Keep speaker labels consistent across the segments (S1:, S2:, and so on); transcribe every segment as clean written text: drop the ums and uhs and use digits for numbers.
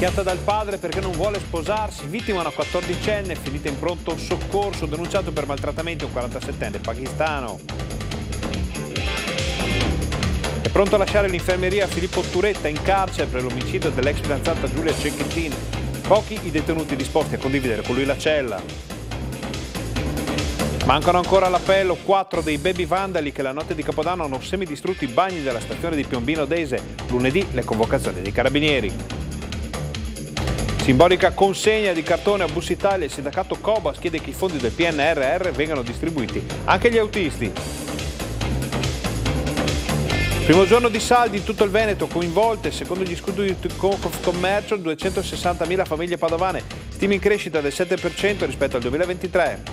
S1: picchiata dal padre perché non vuole sposarsi, vittima una 14enne, finita in pronto soccorso, denunciato per maltrattamenti un 47enne pakistano. È pronto a lasciare l'infermeria Filippo Turetta in carcere per l'omicidio dell'ex fidanzata Giulia Cecchettin. Pochi i detenuti disposti a condividere con lui la cella. Mancano ancora all'appello 4 dei baby vandali che la notte di Capodanno hanno semidistrutto i bagni della stazione di Piombino Dese. Lunedì le convocazioni dei carabinieri. Simbolica consegna di cartone a Bus Italia. Il sindacato Cobas chiede che i fondi del PNRR vengano distribuiti anche agli autisti. Primo giorno di saldi in tutto il Veneto, coinvolte, secondo gli studi di Confcommercio, 260.000 famiglie padovane, stime in crescita del 7% rispetto al 2023.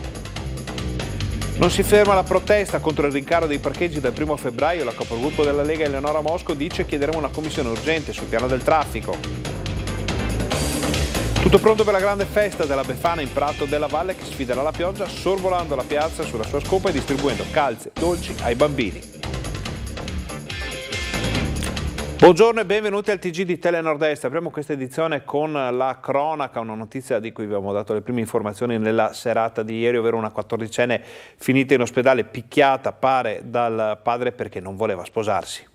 S1: Non si ferma la protesta contro il rincaro dei parcheggi dal 1 febbraio. La capogruppo della Lega Eleonora Mosco dice: chiederemo una commissione urgente sul piano del traffico. Tutto pronto per la grande festa della Befana in Prato della Valle che sfiderà la pioggia sorvolando la piazza sulla sua scopa e distribuendo calze e dolci ai bambini. Buongiorno e benvenuti al TG di Telenord Est. Apriamo questa edizione con la cronaca, una notizia di cui vi abbiamo dato le prime informazioni nella serata di ieri, ovvero una 14enne finita in ospedale picchiata, pare, dal padre perché non voleva sposarsi.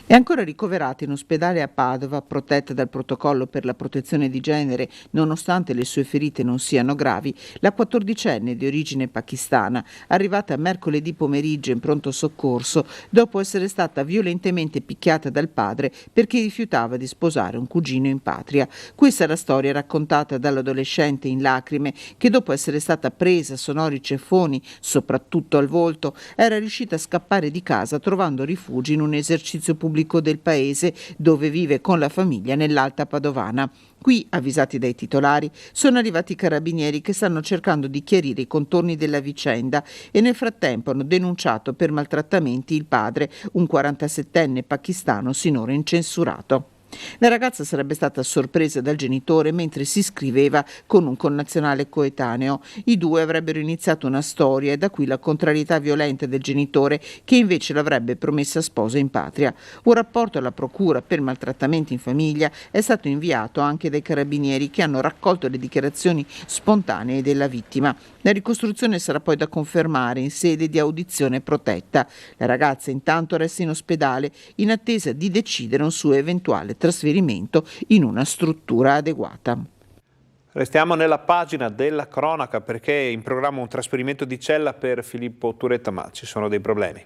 S2: È ancora ricoverata in ospedale a Padova, protetta dal protocollo per la protezione di genere, nonostante le sue ferite non siano gravi, la 14enne di origine pakistana, arrivata mercoledì pomeriggio in pronto soccorso dopo essere stata violentemente picchiata dal padre perché rifiutava di sposare un cugino in patria. Questa è la storia raccontata dall'adolescente in lacrime che, dopo essere stata presa a sonori ceffoni, soprattutto al volto, era riuscita a scappare di casa trovando rifugio in un esercizio pubblico del paese dove vive con la famiglia nell'Alta Padovana. Qui, avvisati dai titolari, sono arrivati i carabinieri che stanno cercando di chiarire i contorni della vicenda e nel frattempo hanno denunciato per maltrattamenti il padre, un 47enne pakistano sinora incensurato. La ragazza sarebbe stata sorpresa dal genitore mentre si scriveva con un connazionale coetaneo. I due avrebbero iniziato una storia e da qui la contrarietà violenta del genitore che invece l'avrebbe promessa sposa in patria. Un rapporto alla procura per maltrattamenti in famiglia è stato inviato anche dai carabinieri che hanno raccolto le dichiarazioni spontanee della vittima. La ricostruzione sarà poi da confermare in sede di audizione protetta. La ragazza intanto resta in ospedale in attesa di decidere un suo eventuale trasferimento in una struttura adeguata.
S1: Restiamo nella pagina della cronaca perché è in programma un trasferimento di cella per Filippo Turetta, ma ci sono dei problemi.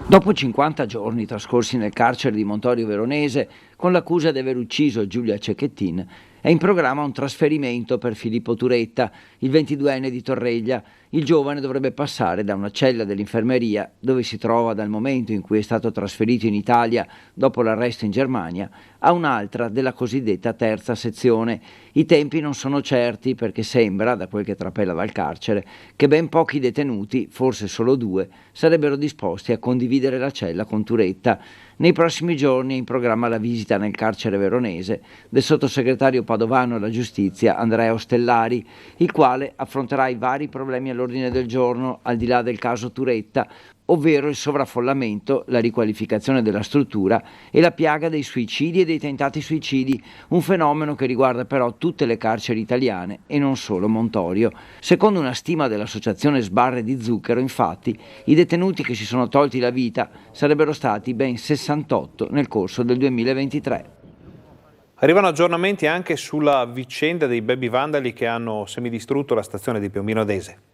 S3: Dopo 50 giorni trascorsi nel carcere di Montorio Veronese con l'accusa di aver ucciso Giulia Cecchettin, è in programma un trasferimento per Filippo Turetta, il 22enne di Torreglia. Il giovane dovrebbe passare da una cella dell'infermeria, dove si trova dal momento in cui è stato trasferito in Italia dopo l'arresto in Germania, a un'altra della cosiddetta terza sezione. I tempi non sono certi perché sembra, da quel che trapela dal carcere, che ben pochi detenuti, forse solo 2, sarebbero disposti a condividere la cella con Turetta. Nei prossimi giorni è in programma la visita nel carcere veronese del sottosegretario padovano alla giustizia Andrea Ostellari, il quale affronterà i vari problemi all'ordine del giorno al di là del caso Turetta, ovvero il sovraffollamento, la riqualificazione della struttura e la piaga dei suicidi e dei tentati suicidi, un fenomeno che riguarda però tutte le carceri italiane e non solo Montorio. Secondo una stima dell'associazione Sbarre di Zucchero, infatti, i detenuti che si sono tolti la vita sarebbero stati ben 68 nel corso del 2023.
S1: Arrivano aggiornamenti anche sulla vicenda dei baby vandali che hanno semidistrutto la stazione di Piombino Dese.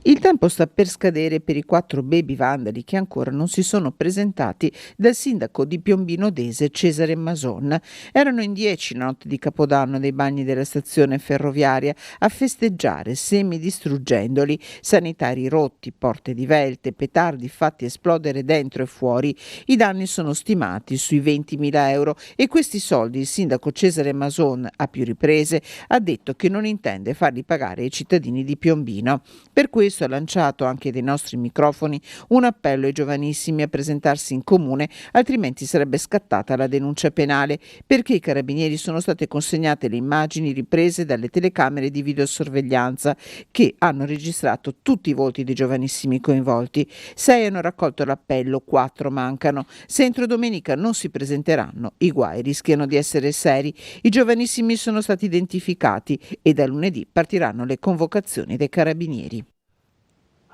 S2: Il tempo sta per scadere per i 4 baby vandali che ancora non si sono presentati dal sindaco di Piombino Dese Cesare Mason. Erano in 10 la notte di Capodanno nei bagni della stazione ferroviaria a festeggiare semidistruggendoli. Sanitari rotti, porte divelte, petardi fatti esplodere dentro e fuori. I danni sono stimati sui 20.000 euro e questi soldi il sindaco Cesare Mason a più riprese ha detto che non intende farli pagare ai cittadini di Piombino. Per questo questo ha lanciato anche dai nostri microfoni un appello ai giovanissimi a presentarsi in comune, altrimenti sarebbe scattata la denuncia penale, perché ai carabinieri sono state consegnate le immagini riprese dalle telecamere di videosorveglianza che hanno registrato tutti i volti dei giovanissimi coinvolti. 6 hanno raccolto l'appello, 4 mancano. Se entro domenica non si presenteranno, i guai rischiano di essere seri. I giovanissimi sono stati identificati e da lunedì partiranno le convocazioni dei carabinieri.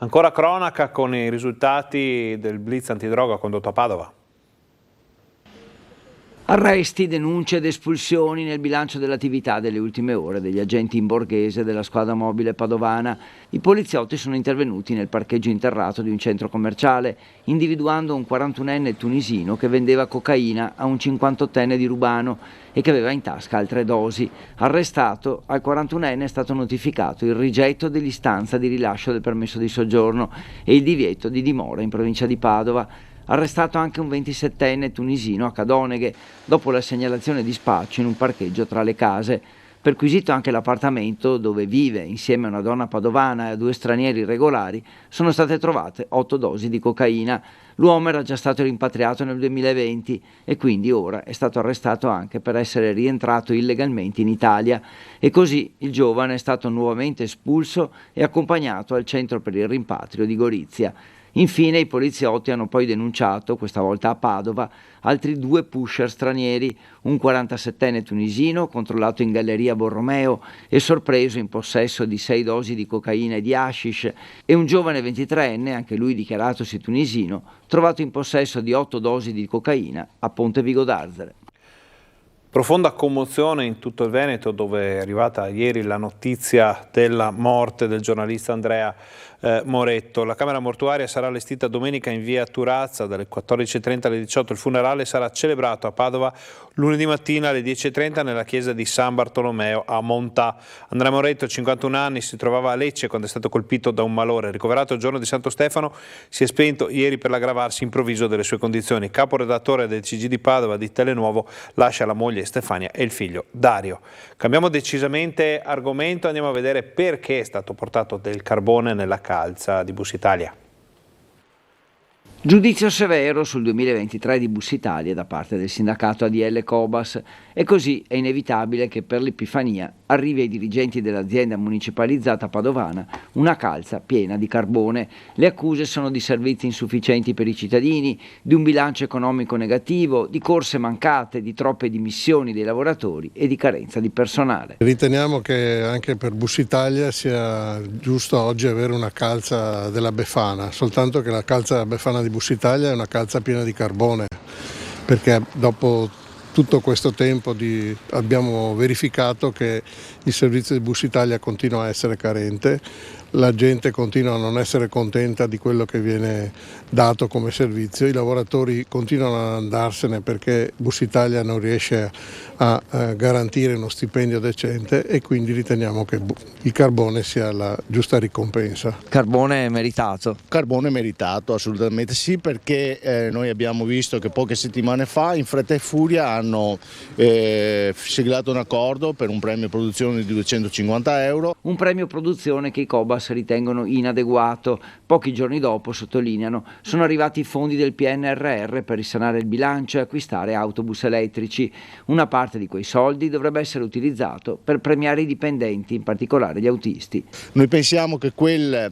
S1: Ancora cronaca con i risultati del blitz antidroga condotto a Padova.
S3: Arresti, denunce ed espulsioni nel bilancio dell'attività delle ultime ore degli agenti in borghese della squadra mobile padovana. I poliziotti sono intervenuti nel parcheggio interrato di un centro commerciale, individuando un 41enne tunisino che vendeva cocaina a un 58enne di Rubano e che aveva in tasca altre dosi. Arrestato, al 41enne è stato notificato il rigetto dell'istanza di rilascio del permesso di soggiorno e il divieto di dimora in provincia di Padova. Arrestato anche un 27enne tunisino a Cadoneghe dopo la segnalazione di spaccio in un parcheggio tra le case. Perquisito anche l'appartamento dove vive insieme a una donna padovana e a 2 stranieri irregolari, sono state trovate 8 dosi di cocaina. L'uomo era già stato rimpatriato nel 2020 e quindi ora è stato arrestato anche per essere rientrato illegalmente in Italia. E così il giovane è stato nuovamente espulso e accompagnato al centro per il rimpatrio di Gorizia. Infine i poliziotti hanno poi denunciato, questa volta a Padova, altri 2 pusher stranieri, un 47enne tunisino controllato in galleria Borromeo e sorpreso in possesso di 6 dosi di cocaina e di hashish, e un giovane 23enne, anche lui dichiaratosi tunisino, trovato in possesso di 8 dosi di cocaina a Ponte Vigo d'Arzere.
S1: Profonda commozione in tutto il Veneto, dove è arrivata ieri la notizia della morte del giornalista Andrea Moretto. La camera mortuaria sarà allestita domenica in via Turazza dalle 14.30 alle 18. Il funerale sarà celebrato a Padova lunedì mattina alle 10.30 nella chiesa di San Bartolomeo a Montà. Andrea Moretto, 51 anni, si trovava a Lecce quando è stato colpito da un malore. Ricoverato il giorno di Santo Stefano, si è spento ieri per l'aggravarsi improvviso delle sue condizioni. Caporedattore del CG di Padova di Telenuovo, lascia la moglie Stefania e il figlio Dario. Cambiamo decisamente argomento, andiamo a vedere perché è stato portato del carbone nella calza di Bussitalia.
S3: Giudizio severo sul 2023 di Bussitalia da parte del sindacato ADL Cobas, e così è inevitabile che per l'Epifania arrivi ai dirigenti dell'azienda municipalizzata padovana una calza piena di carbone. Le accuse sono di servizi insufficienti per i cittadini, di un bilancio economico negativo, di corse mancate, di troppe dimissioni dei lavoratori e di carenza di personale.
S4: Riteniamo che anche per Bussitalia sia giusto oggi avere una calza della Befana, soltanto che la calza della Befana di Bussitalia è una calza piena di carbone, perché dopo tutto questo tempo abbiamo verificato che il servizio di Bussitalia continua a essere carente, la gente continua a non essere contenta di quello che viene dato come servizio, i lavoratori continuano ad andarsene perché Bussitalia non riesce a garantire uno stipendio decente, e quindi riteniamo che il carbone sia la giusta ricompensa.
S3: Carbone meritato?
S5: Carbone meritato, assolutamente sì, perché noi abbiamo visto che poche settimane fa in fretta e furia hanno siglato un accordo per un premio produzione di 250 euro.
S3: Un premio produzione che i Cobas ritengono inadeguato. Pochi giorni dopo, sottolineano, sono arrivati i fondi del PNRR per risanare il bilancio e acquistare autobus elettrici. Una parte di quei soldi dovrebbe essere utilizzato per premiare i dipendenti, in particolare gli autisti.
S5: Noi pensiamo che quel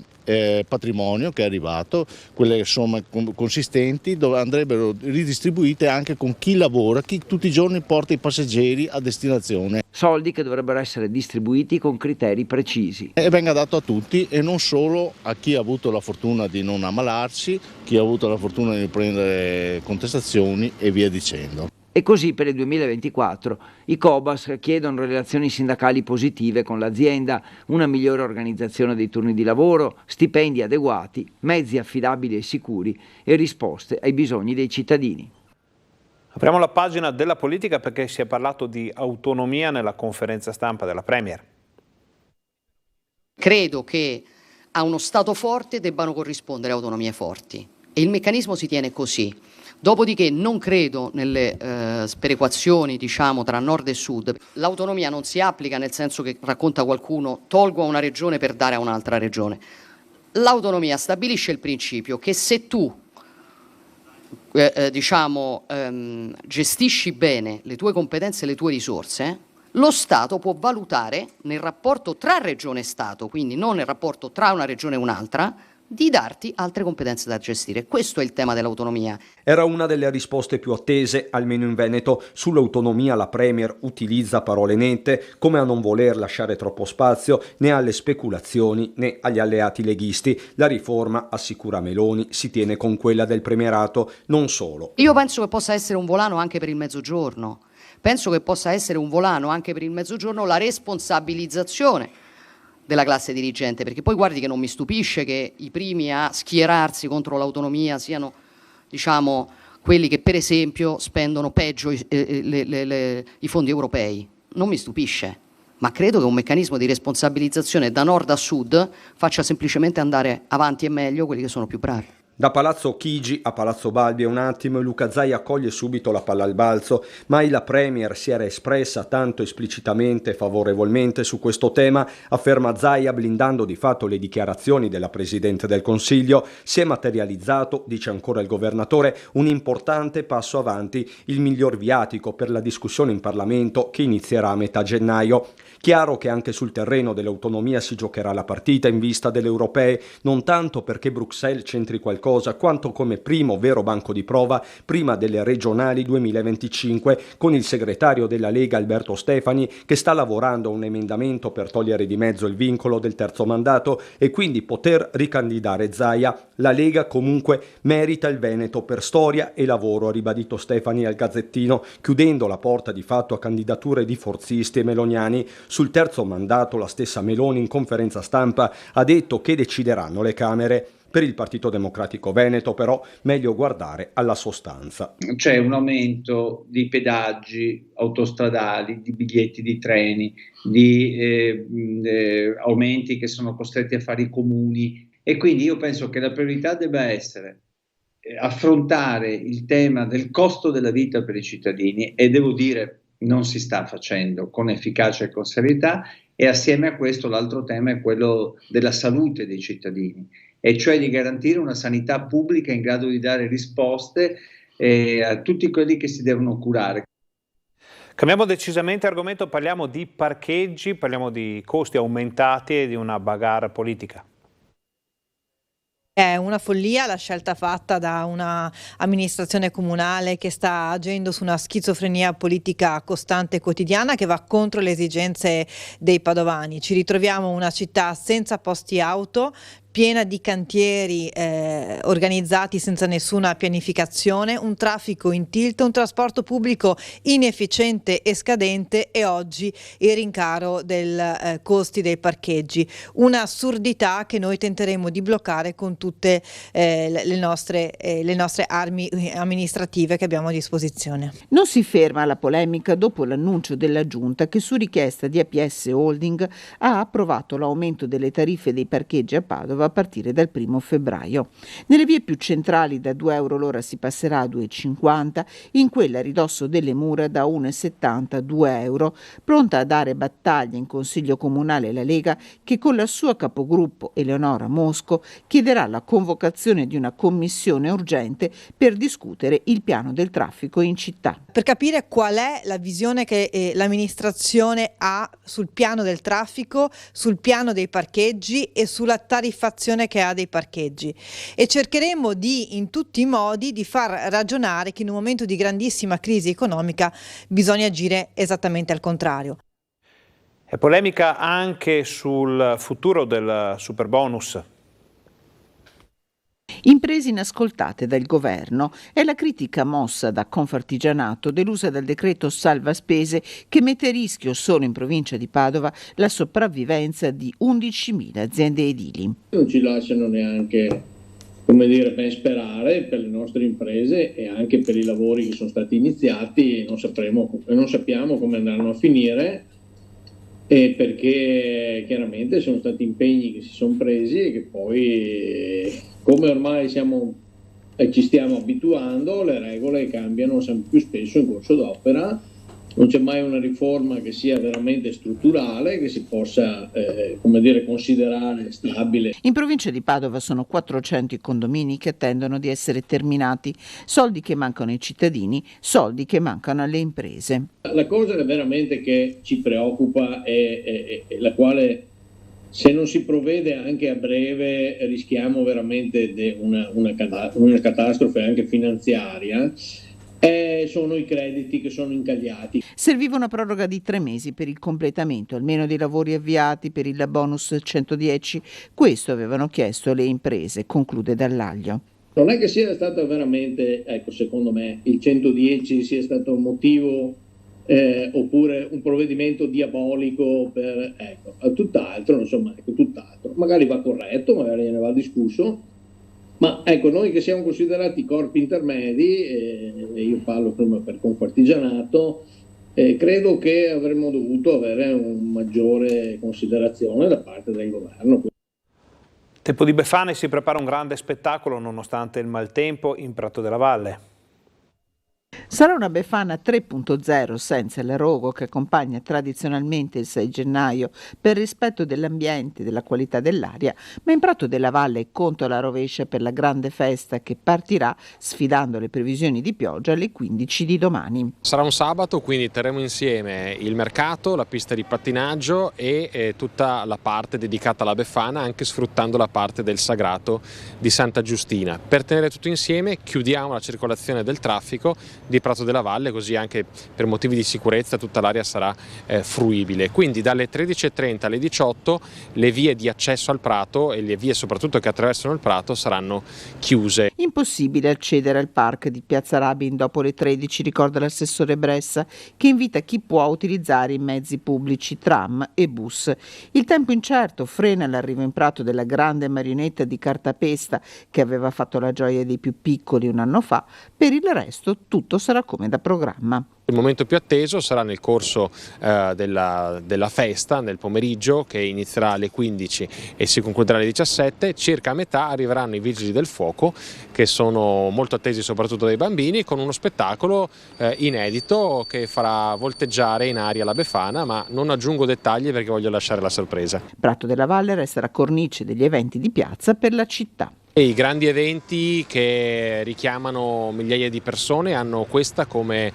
S5: patrimonio che è arrivato, quelle somme consistenti, andrebbero ridistribuite anche con chi lavora, chi tutti i giorni porta i passeggeri a destinazione.
S3: Soldi che dovrebbero essere distribuiti con criteri precisi.
S5: E venga dato a tutti e non solo a chi ha avuto la fortuna di non ammalarsi, chi ha avuto la fortuna di prendere contestazioni e via dicendo.
S3: E così per il 2024 i Cobas chiedono relazioni sindacali positive con l'azienda, una migliore organizzazione dei turni di lavoro, stipendi adeguati, mezzi affidabili e sicuri e risposte ai bisogni dei cittadini.
S1: Apriamo la pagina della politica perché si è parlato di autonomia nella conferenza stampa della Premier.
S6: Credo che a uno Stato forte debbano corrispondere autonomie forti e il meccanismo si tiene così. Dopodiché non credo nelle sperequazioni, diciamo, tra nord e sud. L'autonomia non si applica nel senso che, racconta qualcuno, tolgo a una regione per dare a un'altra regione. L'autonomia stabilisce il principio che se tu gestisci bene le tue competenze e le tue risorse, lo Stato può valutare nel rapporto tra regione e Stato, quindi non nel rapporto tra una regione e un'altra, di darti altre competenze da gestire. Questo è il tema dell'autonomia.
S7: Era una delle risposte più attese, almeno in Veneto. Sull'autonomia la Premier utilizza parole nette, come a non voler lasciare troppo spazio né alle speculazioni né agli alleati leghisti. La riforma, assicura Meloni, si tiene con quella del premierato, non solo.
S6: Io penso che possa essere un volano anche per il Mezzogiorno. Penso che possa essere un volano anche per il Mezzogiorno la responsabilizzazione della classe dirigente, perché poi guardi che non mi stupisce che i primi a schierarsi contro l'autonomia siano, quelli che per esempio spendono peggio i fondi europei. Non mi stupisce, ma credo che un meccanismo di responsabilizzazione da nord a sud faccia semplicemente andare avanti e meglio quelli che sono più bravi.
S7: Da Palazzo Chigi a Palazzo Balbi è un attimo e Luca Zaia coglie subito la palla al balzo. Mai la Premier si era espressa tanto esplicitamente e favorevolmente su questo tema, afferma Zaia, blindando di fatto le dichiarazioni della Presidente del Consiglio. Si è materializzato, dice ancora il governatore, un importante passo avanti, il miglior viatico per la discussione in Parlamento che inizierà a metà gennaio. Chiaro che anche sul terreno dell'autonomia si giocherà la partita in vista delle europee, non tanto perché Bruxelles c'entri qualcosa, quanto come primo vero banco di prova prima delle regionali 2025, con il segretario della Lega Alberto Stefani che sta lavorando a un emendamento per togliere di mezzo il vincolo del terzo mandato e quindi poter ricandidare Zaia. La Lega comunque merita il Veneto per storia e lavoro, ha ribadito Stefani al Gazzettino, chiudendo la porta di fatto a candidature di forzisti e meloniani. Sul terzo mandato la stessa Meloni in conferenza stampa ha detto che decideranno le Camere. Per il Partito Democratico Veneto però meglio guardare alla sostanza.
S8: C'è un aumento di pedaggi autostradali, di biglietti di treni, di aumenti che sono costretti a fare i comuni e quindi io penso che la priorità debba essere affrontare il tema del costo della vita per i cittadini e devo dire non si sta facendo con efficacia e con serietà e assieme a questo l'altro tema è quello della salute dei cittadini e cioè di garantire una sanità pubblica in grado di dare risposte a tutti quelli che si devono curare.
S1: Cambiamo decisamente argomento, parliamo di parcheggi, parliamo di costi aumentati e di una bagarre politica.
S9: È una follia la scelta fatta da una amministrazione comunale che sta agendo su una schizofrenia politica costante e quotidiana che va contro le esigenze dei padovani. Ci ritroviamo una città senza posti auto, piena di cantieri organizzati senza nessuna pianificazione, un traffico in tilt, un trasporto pubblico inefficiente e scadente e oggi il rincaro dei costi dei parcheggi. Un'assurdità che noi tenteremo di bloccare con tutte le nostre armi amministrative che abbiamo a disposizione.
S2: Non si ferma la polemica dopo l'annuncio della Giunta che su richiesta di APS Holding ha approvato l'aumento delle tariffe dei parcheggi a Padova a partire dal 1 febbraio. Nelle vie più centrali da 2 euro l'ora si passerà a 2,50, in quella a ridosso delle mura da 1,70 a 2 euro. Pronta a dare battaglia in Consiglio Comunale la Lega che con la sua capogruppo Eleonora Mosco chiederà la convocazione di una commissione urgente per discutere il piano del traffico in città.
S9: Per capire qual è la visione che l'amministrazione ha sul piano del traffico, sul piano dei parcheggi e sulla tariffazione che ha dei parcheggi e cercheremo in tutti i modi di far ragionare che in un momento di grandissima crisi economica bisogna agire esattamente al contrario.
S1: È polemica anche sul futuro del superbonus.
S2: Imprese inascoltate dal governo è la critica mossa da Confartigianato delusa dal decreto salva spese che mette a rischio solo in provincia di Padova la sopravvivenza di 11.000 aziende edili.
S10: Non ci lasciano neanche, ben sperare per le nostre imprese e anche per i lavori che sono stati iniziati e non sappiamo come andranno a finire. Perché chiaramente sono stati impegni che si sono presi e che poi, come ormai ci stiamo abituando, le regole cambiano sempre più spesso in corso d'opera non c'è mai una riforma che sia veramente strutturale, che si possa considerare stabile.
S2: In provincia di Padova sono 400 i condomini che attendono di essere terminati, soldi che mancano ai cittadini, soldi che mancano alle imprese.
S10: La cosa veramente che ci preoccupa e la quale, se non si provvede anche a breve, rischiamo veramente una catastrofe anche finanziaria, sono i crediti che sono incagliati.
S2: Serviva una proroga di 3 mesi per il completamento almeno dei lavori avviati per il bonus 110. Questo avevano chiesto le imprese, conclude Dallaglio.
S10: Non è che sia stato veramente, secondo me, il 110 sia stato un motivo oppure un provvedimento diabolico per tutt'altro, tutt'altro. Magari va corretto, magari ne va discusso. Ma noi che siamo considerati corpi intermedi, e io parlo prima per Confartigianato, credo che avremmo dovuto avere una maggiore considerazione da parte del governo.
S1: Tempo di Befana e si prepara un grande spettacolo nonostante il maltempo in Prato della Valle.
S2: Sarà una Befana 3.0 senza il rogo che accompagna tradizionalmente il 6 gennaio per rispetto dell'ambiente e della qualità dell'aria, ma in Prato della Valle conto alla rovescia per la grande festa che partirà sfidando le previsioni di pioggia alle 15 di domani.
S11: Sarà un sabato, quindi terremo insieme il mercato, la pista di pattinaggio e tutta la parte dedicata alla Befana, anche sfruttando la parte del sagrato di Santa Giustina. Per tenere tutto insieme chiudiamo la circolazione del traffico di Prato della Valle, così anche per motivi di sicurezza tutta l'area sarà fruibile. Quindi dalle 13:30 alle 18 le vie di accesso al Prato e le vie soprattutto che attraversano il Prato saranno chiuse.
S2: Impossibile accedere al park di Piazza Rabin dopo le 13, ricorda l'assessore Bressa, che invita chi può a utilizzare i mezzi pubblici, tram e bus. Il tempo incerto frena l'arrivo in Prato della grande marionetta di cartapesta che aveva fatto la gioia dei più piccoli un anno fa. Per il resto tutto sarà come da programma.
S11: Il momento più atteso sarà nel corso della festa, nel pomeriggio, che inizierà alle 15 e si concluderà alle 17. Circa a metà arriveranno i vigili del fuoco, che sono molto attesi soprattutto dai bambini, con uno spettacolo inedito che farà volteggiare in aria la Befana, ma non aggiungo dettagli perché voglio lasciare la sorpresa.
S2: Prato della Valle resterà cornice degli eventi di piazza per la città.
S11: E i grandi eventi che richiamano migliaia di persone hanno questa come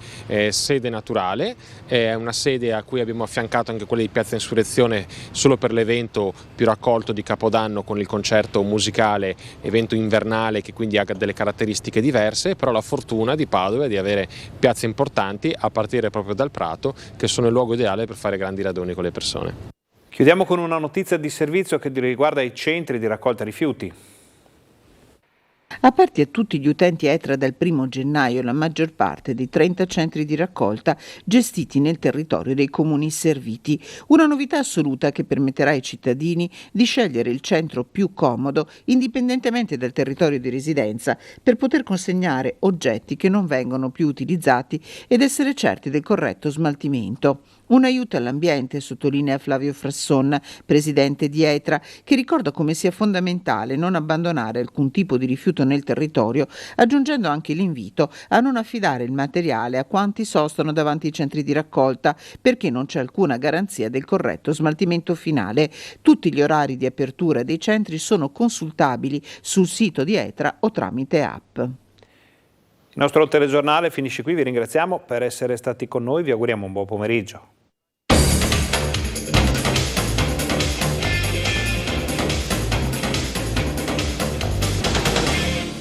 S11: sede naturale, è una sede a cui abbiamo affiancato anche quella di Piazza Insurrezione solo per l'evento più raccolto di Capodanno con il concerto musicale, evento invernale che quindi ha delle caratteristiche diverse, però la fortuna di Padova è di avere piazze importanti a partire proprio dal Prato, che sono il luogo ideale per fare grandi raduni con le persone.
S1: Chiudiamo con una notizia di servizio che riguarda i centri di raccolta rifiuti.
S2: Aperti a tutti gli utenti ETRA dal 1 gennaio la maggior parte dei 30 centri di raccolta gestiti nel territorio dei comuni serviti. Una novità assoluta che permetterà ai cittadini di scegliere il centro più comodo indipendentemente dal territorio di residenza per poter consegnare oggetti che non vengono più utilizzati ed essere certi del corretto smaltimento. Un aiuto all'ambiente, sottolinea Flavio Frasson, presidente di ETRA, che ricorda come sia fondamentale non abbandonare alcun tipo di rifiuto nel territorio, aggiungendo anche l'invito a non affidare il materiale a quanti sostano davanti ai centri di raccolta, perché non c'è alcuna garanzia del corretto smaltimento finale. Tutti gli orari di apertura dei centri sono consultabili sul sito di ETRA o tramite app.
S1: Il nostro telegiornale finisce qui, vi ringraziamo per essere stati con noi, vi auguriamo un buon pomeriggio.